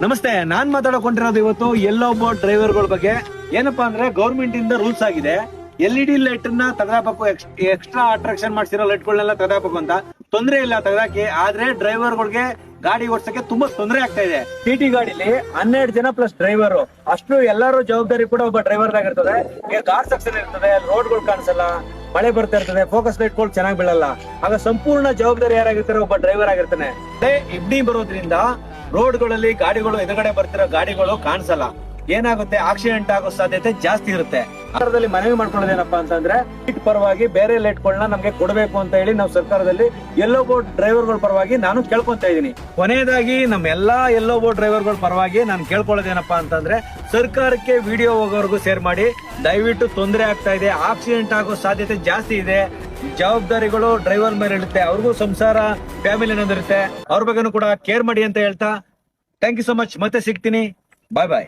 ನಮಸ್ತೆ, ನಾನ್ ಮಾತಾಡಕೊಂಡಿರೋದು ಇವತ್ತು ಎಲ್ಲೋ ಬೋರ್ಡ್ ಡ್ರೈವರ್ಗಳ ಬಗ್ಗೆ. ಏನಪ್ಪಾ ಅಂದ್ರೆ ಗೌರ್ಮೆಂಟ್ ಇಂದ ರೂಲ್ಸ್ ಆಗಿದೆ, LED ಲೈಟ್ ನ ತೆಗೆದಾಕಬೇಕು, ಎಕ್ಸ್ಟ್ರಾ ಅಟ್ರಾಕ್ಷನ್ ಮಾಡ್ಸಿರೋ ಲೈಟ್ಗಳನ್ನೆಲ್ಲ ತೆಗೆದಾಕಬೇಕು ಅಂತ. ತೊಂದ್ರೆ ಇಲ್ಲ ತೆಗೆದಾಕಿ, ಆದ್ರೆ ಡ್ರೈವರ್ಗಳಿಗೆ ಗಾಡಿ ಓಡಿಸಕ್ಕೆ ತುಂಬಾ ತೊಂದರೆ ಆಗ್ತಾ ಇದೆ. TT ಗಾಡಿಲಿ 12 ಜನ ಪ್ಲಸ್ ಡ್ರೈವರ್, ಅಷ್ಟು ಎಲ್ಲರೂ ಜವಾಬ್ದಾರಿ ಕೂಡ ಒಬ್ಬ ಡ್ರೈವರ್ ಆಗಿರ್ತದೆ. ಈಗ ಗಾರ್ ಸೆಕ್ಷನ್ ಇರ್ತದೆ, ರೋಡ್ಗಳು ಕಾಣಿಸಲ್ಲ, ಮಳೆ ಬರ್ತಾ ಇರ್ತದೆ, ಫೋಕಸ್ ಲೈಟ್ಗಳು ಚೆನ್ನಾಗಿ ಬೀಳಲ್ಲ. ಆಗ ಸಂಪೂರ್ಣ ಜವಾಬ್ದಾರಿ ಯಾರಾಗಿರ್ತಾರೆ? ಒಬ್ಬ ಡ್ರೈವರ್ ಆಗಿರ್ತಾನೆ. ಇಬ್ನಿ ಬರೋದ್ರಿಂದ ರೋಡ್ಗಳಲ್ಲಿ ಗಾಡಿಗಳು ಎದುರುಗಡೆ ಬರ್ತಿರೋ ಗಾಡಿಗಳು ಕಾಣಿಸಲ್ಲ. ಏನಾಗುತ್ತೆ, ಆಕ್ಸಿಡೆಂಟ್ ಆಗೋ ಸಾಧ್ಯತೆ ಜಾಸ್ತಿ ಇರುತ್ತೆ. ಸರ್ಕಾರದಲ್ಲಿ ಮನವಿ ಮಾಡ್ಕೊಳ್ಳೋದೇನಪ್ಪಾ ಅಂತಂದ್ರೆ ಲೈಟ್ ಪರವಾಗಿ ಬೇರೆ ಲೈಟ್ಗಳನ್ನ ನಮ್ಗೆ ಕೊಡಬೇಕು ಅಂತ ಹೇಳಿ ನಾವು ಸರ್ಕಾರದಲ್ಲಿ ಎಲ್ಲೋ ಬೋರ್ಡ್ ಡ್ರೈವರ್ಗಳ ಪರವಾಗಿ ನಾನು ಕೇಳ್ಕೊಂತ ಇದೀನಿ. ಕೊನೆಯದಾಗಿ ನಮ್ಮ ಎಲ್ಲಾ ಎಲ್ಲೋ ಬೋರ್ಡ್ ಡ್ರೈವರ್ಗಳ ಪರವಾಗಿ ನಾನು ಕೇಳ್ಕೊಳ್ಳೋದೇನಪ್ಪಾ ಅಂತಂದ್ರೆ ಸರ್ಕಾರಕ್ಕೆ ವಿಡಿಯೋ ಹೋಗೋವರೆಗೂ ಶೇರ್ ಮಾಡಿ. ದಯವಿಟ್ಟು ತೊಂದರೆ ಆಗ್ತಾ ಇದೆ, ಆಕ್ಸಿಡೆಂಟ್ ಆಗೋ ಸಾಧ್ಯತೆ ಜಾಸ್ತಿ ಇದೆ. ಜವಾಬ್ದಾರಿಗಳು ಡ್ರೈವರ್ ಮೇಲೆ ಇರುತ್ತೆ, ಅವ್ರಿಗೂ ಸಂಸಾರ ಫ್ಯಾಮಿಲಿ ಅನ್ನೋದಿರುತ್ತೆ. ಅವ್ರ ಬಗ್ಗೆನೂ ಕೂಡ ಕೇರ್ ಮಾಡಿ ಅಂತ ಹೇಳ್ತಾ ಥ್ಯಾಂಕ್ ಯು ಸೊ ಮಚ್. ಮತ್ತೆ ಸಿಗ್ತೀನಿ, ಬಾಯ್ ಬಾಯ್.